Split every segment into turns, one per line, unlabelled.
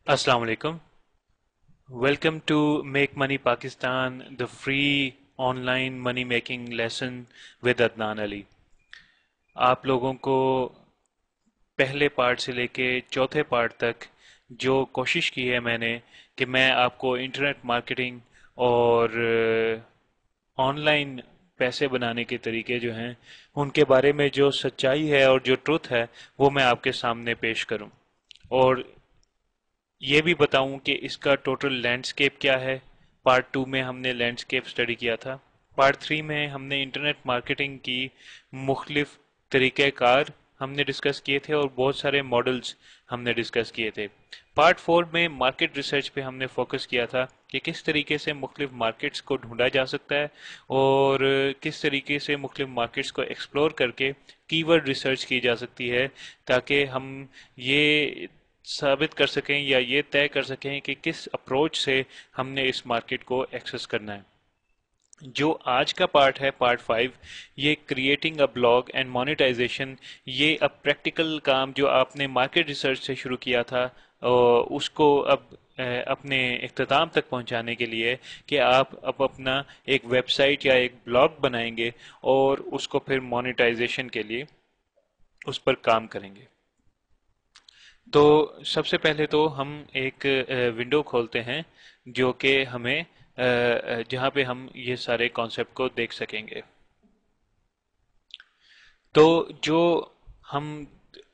Assalamu alaikum. Welcome to Make Money Pakistan, the free online money making lesson with Adnan Ali. आप लोगों को पहले part से लेके चौथे पार्ट तक जो कोशिश की है मैंने कि मैं आपको इंटरनेट मार्केटिंग और ऑनलाइन पैसे बनाने के तरीके जो हैं उनके बारे में जो सच्चाई है और जो ट्रुथ है वो मैं आपके सामने पेश करूं और ये भी बताऊं कि इसका टोटल लैंडस्केप क्या है। पार्ट टू में हमने लैंडस्केप स्टडी किया था। पार्ट थ्री में हमने इंटरनेट मार्केटिंग की मुख्तलिफ तरीक़ेकार हमने डिस्कस किए थे और बहुत सारे मॉडल्स हमने डिस्कस किए थे। पार्ट फोर में मार्केट रिसर्च पे हमने फोकस किया था कि किस तरीके से मुख्तलिफ मार्केट्स को ढूंढा जा सकता है और किस तरीके से मुख्तलिफ मार्केट्स को एक्सप्लोर करके कीवर्ड रिसर्च की जा सकती है ताकि हम ये साबित कर सकें या ये तय कर सकें कि किस अप्रोच से हमने इस मार्केट को एक्सेस करना है। जो आज का पार्ट है, पार्ट फाइव, ये creating a blog and monetisation, ये अब प्रैक्टिकल काम जो आपने मार्केट रिसर्च से शुरू किया था उसको अब अपने इख्तिताम तक पहुंचाने के लिए कि आप अब अपना एक वेबसाइट या एक ब्लॉग बनाएंगे और उसको फिर मोनेटाइजेशन के लिए उस पर काम करेंगे। तो सबसे पहले तो हम एक विंडो खोलते हैं जो कि हमें जहाँ पे हम ये सारे कॉन्सेप्ट को देख सकेंगे। तो जो हम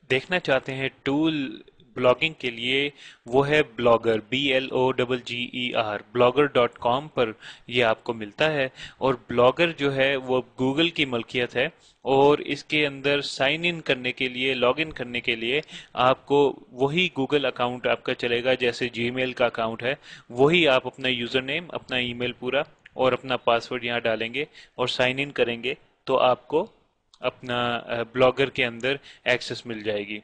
देखना चाहते हैं टूल ब्लॉगिंग के लिए वो है ब्लॉगर, BLOGGER, blogger.com पर ये आपको मिलता है। और ब्लॉगर जो है वो गूगल की मलकियत है और इसके अंदर साइन इन करने के लिए, लॉग इन करने के लिए आपको वही गूगल अकाउंट आपका चलेगा जैसे जीमेल का अकाउंट है। वही आप अपना यूज़र नेम, अपना ईमेल पूरा और अपना पासवर्ड यहाँ डालेंगे और साइन इन करेंगे तो आपको अपना ब्लॉगर के अंदर एक्सेस मिल जाएगी।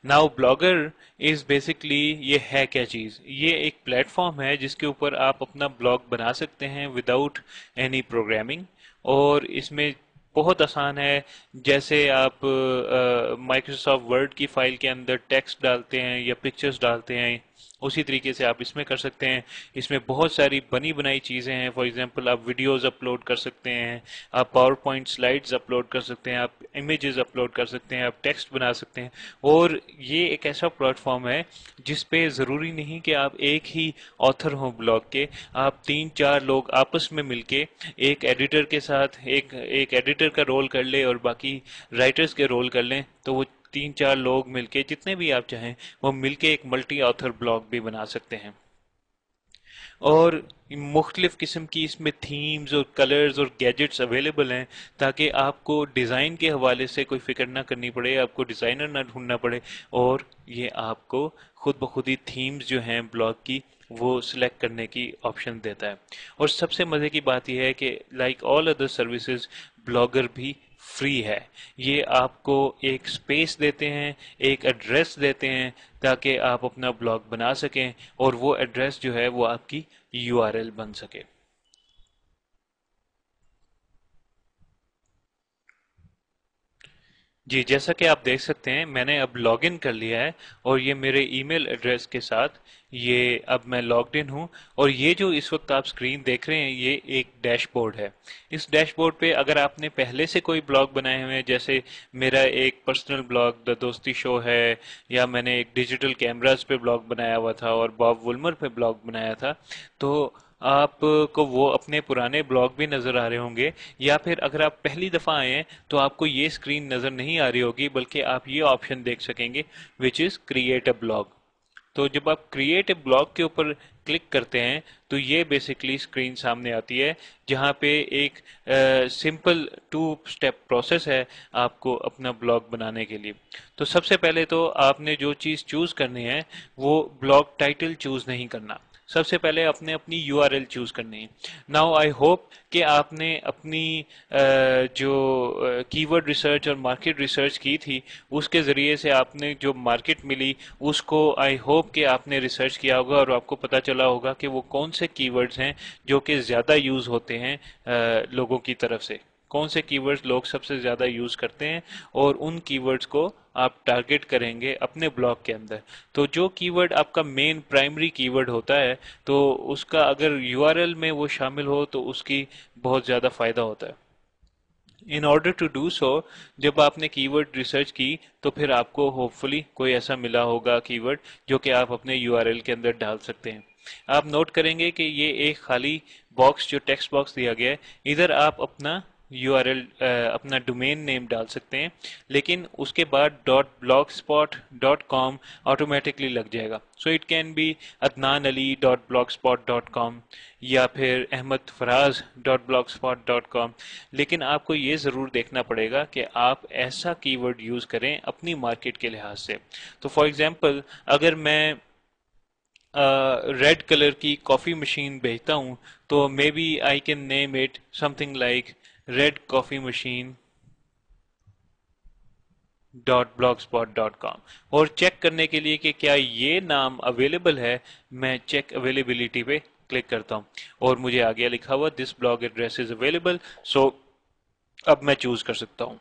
नाउ ब्लॉगर इज बेसिकली, ये है क्या चीज़? ये एक प्लेटफॉर्म है जिसके ऊपर आप अपना ब्लॉग बना सकते हैं विदाउट एनी प्रोग्रामिंग। और इसमें बहुत आसान है। जैसे आप माइक्रोसॉफ्ट वर्ड की फाइल के अंदर टेक्स्ट डालते हैं या पिक्चर्स डालते हैं, उसी तरीके से आप इसमें कर सकते हैं। इसमें बहुत सारी बनी बनाई चीज़ें हैं। फॉर एग्जांपल आप वीडियोस अपलोड कर सकते हैं, आप पावर पॉइंट स्लाइड्स अपलोड कर सकते हैं, आप इमेजेस अपलोड कर सकते हैं, आप टेक्स्ट बना सकते हैं। और ये एक ऐसा प्लेटफॉर्म है जिस पे ज़रूरी नहीं कि आप एक ही ऑथर हों ब्लॉग के। आप तीन चार लोग आपस में मिलके एक एडिटर के साथ एक एडिटर का रोल कर ले और बाकी राइटर्स के रोल कर लें, तो वो तीन चार लोग मिलके, जितने भी आप चाहें, वो मिलके एक मल्टी ऑथर ब्लॉग भी बना सकते हैं। और मुख्तलिफ किस्म की इसमें थीम्स और कलर्स और गैजेट्स अवेलेबल हैं ताकि आपको डिज़ाइन के हवाले से कोई फिक्र ना करनी पड़े, आपको डिज़ाइनर ना ढूंढना पड़े। और ये आपको खुद ब खुद ही थीम्स जो हैं ब्लॉग की वो सिलेक्ट करने की ऑप्शन देता है। और सबसे मज़े की बात यह है कि like all other services, blogger भी फ्री है। ये आपको एक स्पेस देते हैं, एक एड्रेस देते हैं ताकि आप अपना ब्लॉग बना सकें और वो एड्रेस जो है वो आपकी URL बन सके। जी, जैसा कि आप देख सकते हैं मैंने अब लॉग इन कर लिया है और ये मेरे ईमेल एड्रेस के साथ ये अब मैं लॉग्ड इन हूँ। और ये जो इस वक्त आप स्क्रीन देख रहे हैं ये एक डैशबोर्ड है। इस डैशबोर्ड पे अगर आपने पहले से कोई ब्लॉग बनाए हुए हैं, जैसे मेरा एक पर्सनल ब्लॉग द दोस्ती शो है, या मैंने एक डिजिटल कैमरास पे ब्लॉग बनाया हुआ था और बॉब वुलमर पे ब्लॉग बनाया था, तो आपको वो अपने पुराने ब्लॉग भी नज़र आ रहे होंगे। या फिर अगर आप पहली दफ़ा आए हैं तो आपको ये स्क्रीन नज़र नहीं आ रही होगी, बल्कि आप ये ऑप्शन देख सकेंगे which is create a blog. तो जब आप क्रिएट ए ब्लॉग के ऊपर क्लिक करते हैं तो ये बेसिकली स्क्रीन सामने आती है जहाँ पे एक सिंपल टू स्टेप प्रोसेस है आपको अपना ब्लॉग बनाने के लिए। तो सबसे पहले तो आपने जो चीज़ चूज़ करनी है वो ब्लॉग टाइटल चूज़ नहीं करना। सबसे पहले आपने अपनी URL चूज करनी है। नाउ आई होप कि आपने अपनी जो कीवर्ड रिसर्च और मार्केट रिसर्च की थी उसके ज़रिए से आपने जो मार्केट मिली उसको आई होप कि आपने रिसर्च किया होगा और आपको पता चला होगा कि वो कौन से कीवर्ड्स हैं जो कि ज़्यादा यूज़ होते हैं लोगों की तरफ से। कौन से कीवर्ड्स लोग सबसे ज़्यादा यूज़ करते हैं, और उन कीवर्ड्स को आप टारगेट करेंगे अपने ब्लॉग के अंदर। तो जो कीवर्ड आपका मेन प्राइमरी कीवर्ड होता है, तो उसका अगर यूआरएल में वो शामिल हो तो उसकी बहुत ज़्यादा फ़ायदा होता है। In order to do so, जब आपने कीवर्ड रिसर्च की तो फिर आपको होपफुली कोई ऐसा मिला होगा कीवर्ड जो कि आप अपने यूआरएल के अंदर डाल सकते हैं। आप नोट करेंगे कि ये एक खाली बॉक्स, जो टेक्स्ट बॉक्स दिया गया है, इधर आप अपना यूआरएल, अपना डोमेन नेम डाल सकते हैं, लेकिन उसके बाद .blogspot.com ऑटोमेटिकली लग जाएगा। So it can be adnanali.blogspot.com या फिर ahmedfaraz.blogspot.com। लेकिन आपको ये ज़रूर देखना पड़ेगा कि आप ऐसा कीवर्ड यूज़ करें अपनी मार्केट के लिहाज से। तो फॉर एग्जांपल, अगर मैं रेड कलर की कॉफ़ी मशीन बेचता हूँ, तो may be I can name it something like red coffee machine .blogspot.com। और चेक करने के लिए कि क्या ये नाम अवेलेबल है, मैं चेक अवेलेबिलिटी पे क्लिक करता हूँ और मुझे आ गया लिखा हुआ this blog address is available. So अब मैं चूज कर सकता हूँ।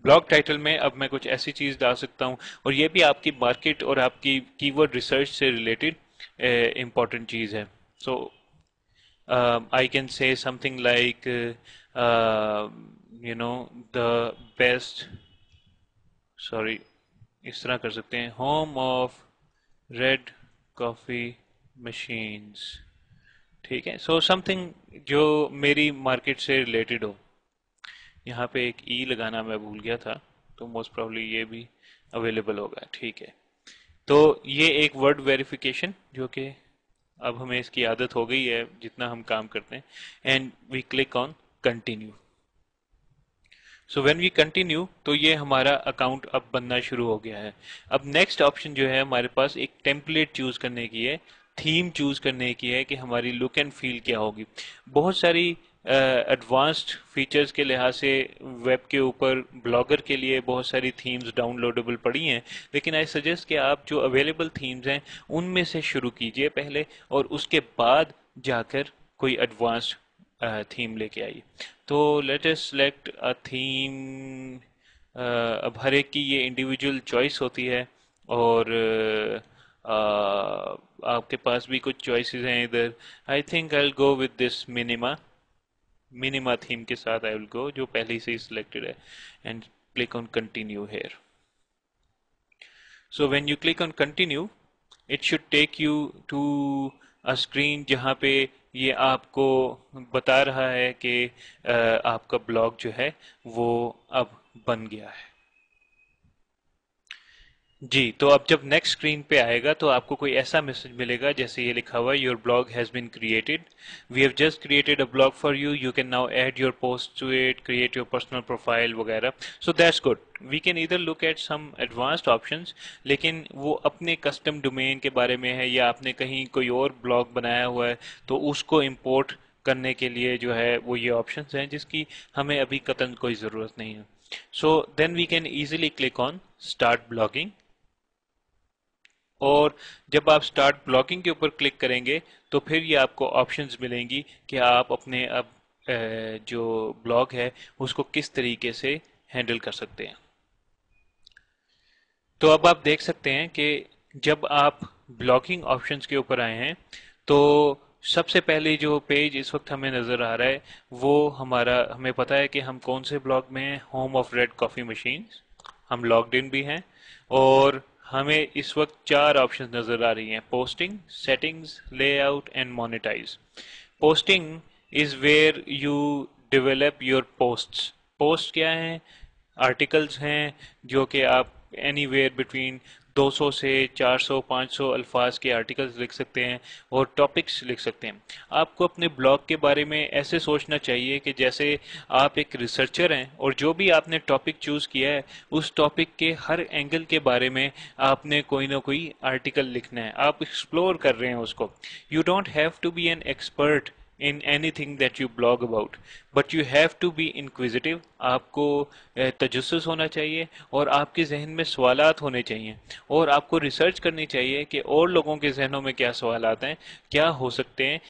ब्लॉग टाइटल में अब मैं कुछ ऐसी चीज डाल सकता हूँ, और ये भी आपकी मार्केट और आपकी कीवर्ड रिसर्च से रिलेटेड इंपॉर्टेंट चीज है। सो I can say something like you know the best, sorry, इस तरह कर सकते हैं, home of red coffee machines. ठीक है, सो समथिंग जो मेरी मार्केट से रिलेटेड हो। यहाँ पे एक ई लगाना मैं भूल गया था, तो मोस्ट प्रोबेबली ये भी अवेलेबल होगा। ठीक है, तो ये एक वर्ड वेरिफिकेशन जो कि अब हमें इसकी आदत हो गई है जितना हम काम करते हैं, and we click on continue. So when we continue, तो ये हमारा अकाउंट अब बनना शुरू हो गया है। अब नेक्स्ट ऑप्शन जो है हमारे पास एक टेम्पलेट चूज करने की है, थीम चूज करने की है कि हमारी लुक एंड फील क्या होगी। बहुत सारी एडवांस्ड फीचर्स के लिहाज से वेब के ऊपर ब्लॉगर के लिए बहुत सारी थीम्स डाउनलोडेबल पड़ी हैं, लेकिन आई सजेस्ट कि आप जो अवेलेबल थीम्स हैं उनमें से शुरू कीजिए पहले, और उसके बाद जाकर कोई एडवांस्ड थीम लेके आइए। तो let us select a theme. अब हर एक की ये इंडिविजुअल चॉइस होती है, और आपके पास भी कुछ चॉइसेस हैं इधर। I think I will go with this Minima theme के साथ आई विल गो, जो पहले से ही सिलेक्टेड है, and click on continue here. So when you click on continue, it should take you to a screen जहाँ पे ये आपको बता रहा है कि आपका ब्लॉग जो है वो अब बन गया है। जी, तो अब जब नेक्स्ट स्क्रीन पे आएगा तो आपको कोई ऐसा मैसेज मिलेगा जैसे ये लिखा हुआ है, your blog has been created, we have just created a blog for you, you can now add your post to it, create your personal profile वगैरह। So that's good. We can इधर look at some advanced options, लेकिन वो अपने custom domain के बारे में है, या आपने कहीं कोई और ब्लॉग बनाया हुआ है तो उसको इम्पोर्ट करने के लिए जो है वो ये ऑप्शंस हैं जिसकी हमें अभी कतई कोई ज़रूरत नहीं है। So then we can easily click on start blogging, और जब आप स्टार्ट ब्लॉगिंग के ऊपर क्लिक करेंगे तो फिर ये आपको ऑप्शंस मिलेंगी कि आप अपने अब जो ब्लॉग है उसको किस तरीके से हैंडल कर सकते हैं। तो अब आप देख सकते हैं कि जब आप ब्लॉगिंग ऑप्शंस के ऊपर आए हैं तो सबसे पहले जो पेज इस वक्त हमें नज़र आ रहा है वो हमें पता है कि हम कौन से ब्लॉग में हैं, home of red coffee machines. हम लॉग्ड इन भी हैं, और हमें इस वक्त 4 ऑप्शन नज़र आ रही हैं: posting, settings, layout and monetise. Posting is where you develop your posts. Post क्या है? आर्टिकल्स हैं जो कि आप एनीवेयर बिटवीन 200 से 400 500 अल्फाज के आर्टिकल्स लिख सकते हैं और टॉपिक्स लिख सकते हैं। आपको अपने ब्लॉग के बारे में ऐसे सोचना चाहिए कि जैसे आप एक रिसर्चर हैं, और जो भी आपने टॉपिक चूज़ किया है उस टॉपिक के हर एंगल के बारे में आपने कोई ना कोई आर्टिकल लिखना है। आप एक्सप्लोर कर रहे हैं उसको। You don't have to be an expert in anything that you blog about, but you have to be inquisitive। आपको तजस्सुस होना चाहिए, और आपके जहन में सवालात होने चाहिए, और आपको रिसर्च करनी चाहिए कि और लोगों के जहनों में क्या सवालात हैं, क्या हो सकते हैं,